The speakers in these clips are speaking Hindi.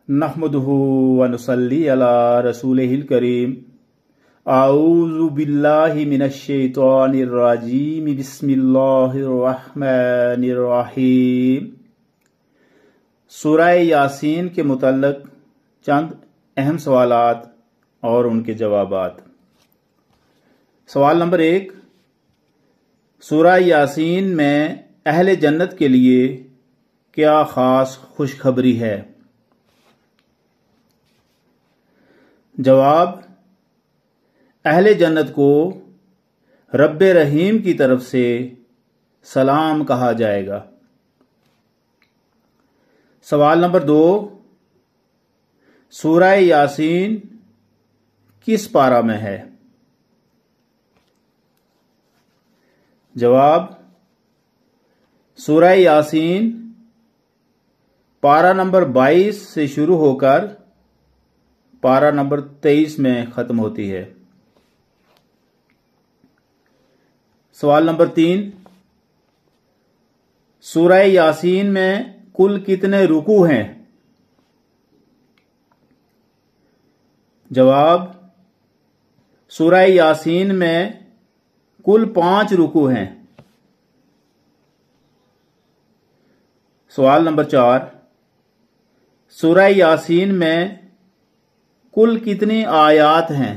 नहमदुहु व नुसल्ली अला रसूलिहिल करीम। आऊज़ु बिल्लाहि मिनश शैतानिर रजीम। बिस्मिल्लाहिर रहमानिर रहीम। सूरह यासीन के मुतल्लिक़ चंद अहम सवालात और उनके जवाबात। सवाल नंबर 1, सूरह यासीन में अहले जन्नत के लिए क्या खास खुशखबरी है? जवाब, अहले जन्नत को रब्बे रहीम की तरफ से सलाम कहा जाएगा। सवाल नंबर 2, सूरह यासीन किस पारा में है? जवाब, सूरह यासीन पारा नंबर 22 से शुरू होकर पारा नंबर 23 में खत्म होती है। सवाल नंबर 3, सूरह यासीन में कुल कितने रुकू हैं? जवाब, सूरह यासीन में कुल 5 रुकू हैं। सवाल नंबर 4, सूरह यासीन में कुल कितनी आयात हैं?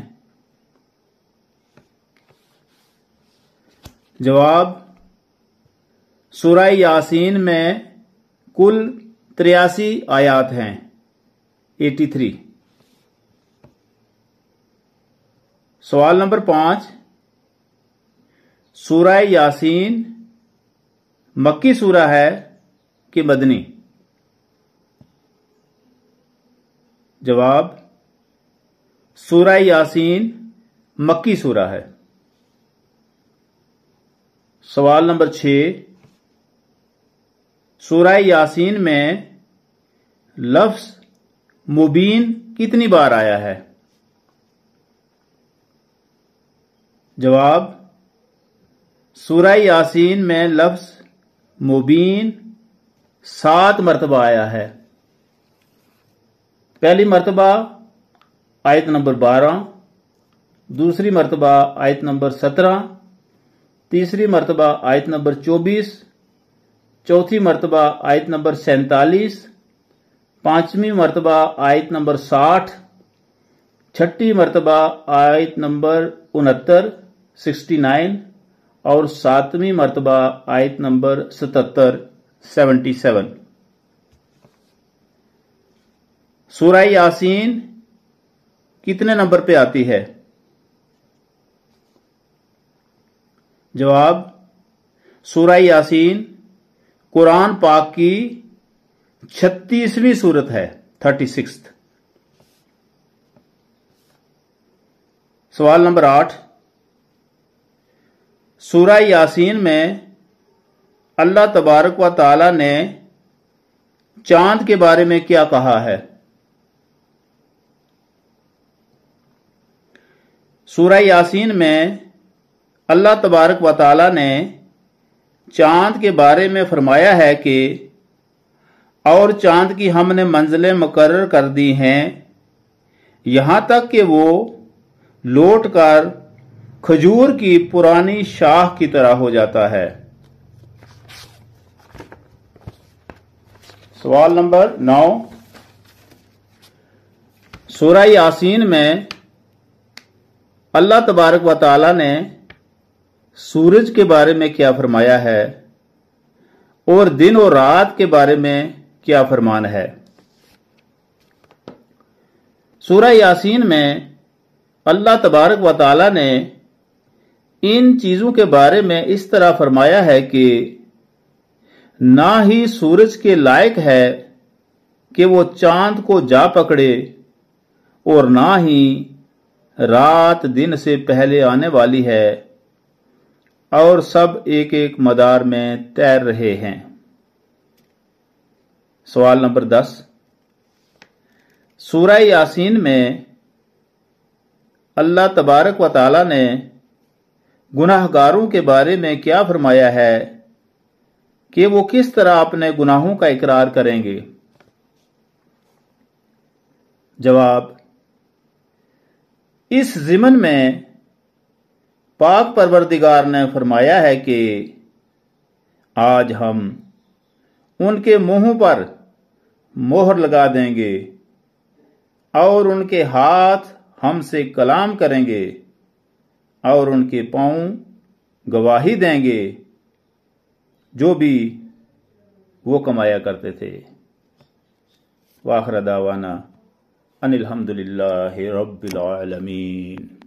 जवाब, सूरह यासीन में कुल 83 आयात हैं, 83। सवाल नंबर 5, सूरह यासीन मक्की सूरह है कि मदनी? जवाब, सूरह यासीन मक्की सूरह है। सवाल नंबर 6, सूरह यासीन में लफ्ज मुबीन कितनी बार आया है? जवाब, सूरह यासीन में लफ्ज मुबीन 7 मरतबा आया है। पहली मरतबा आयत नंबर 12, दूसरी मरतबा आयत नंबर 17, तीसरी मरतबा आयत नंबर 24, चौथी मरतबा आयत नंबर 47, पांचवी मरतबा आयत नंबर 60, छठी मरतबा आयत नंबर 69, 69 और सातवीं मरतबा आयत नंबर 77, 77। सूरह यासीन कितने नंबर पे आती है? जवाब, सूरह यासीन कुरान पाक की 36वीं सूरत है, 36। सवाल नंबर 8, सूरह यासीन में अल्लाह तबारक व तआला ने चांद के बारे में क्या कहा है? सूरह यासीन में अल्लाह तबारक व तआला ने चांद के बारे में फरमाया है कि और चांद की हमने मंजिलें मुकर्रर कर दी हैं यहां तक कि वो लौटकर खजूर की पुरानी शाख की तरह हो जाता है। सवाल नंबर 9, सूरह यासीन में अल्लाह तबारक व तआला ने सूरज के बारे में क्या फरमाया है और दिन और रात के बारे में क्या फरमान है? सूरह यासीन में अल्लाह तबारक व तआला ने इन चीजों के बारे में इस तरह फरमाया है कि ना ही सूरज के लायक है कि वो चांद को जा पकड़े और ना ही रात दिन से पहले आने वाली है और सब एक एक मदार में तैर रहे हैं। सवाल नंबर 10, सूरह यासीन में अल्लाह तबारक व तआला ने गुनाहगारों के बारे में क्या फरमाया है कि वो किस तरह अपने गुनाहों का इकरार करेंगे। जवाब, इस ज़िमन में पाक परवरदिगार ने फरमाया है कि आज हम उनके मुंह पर मोहर लगा देंगे और उनके हाथ हमसे कलाम करेंगे और उनके पांव गवाही देंगे जो भी वो कमाया करते थे। वाखिर दावाना अनिल हम्दुलिल्लाहि रब्बिल आलमीन।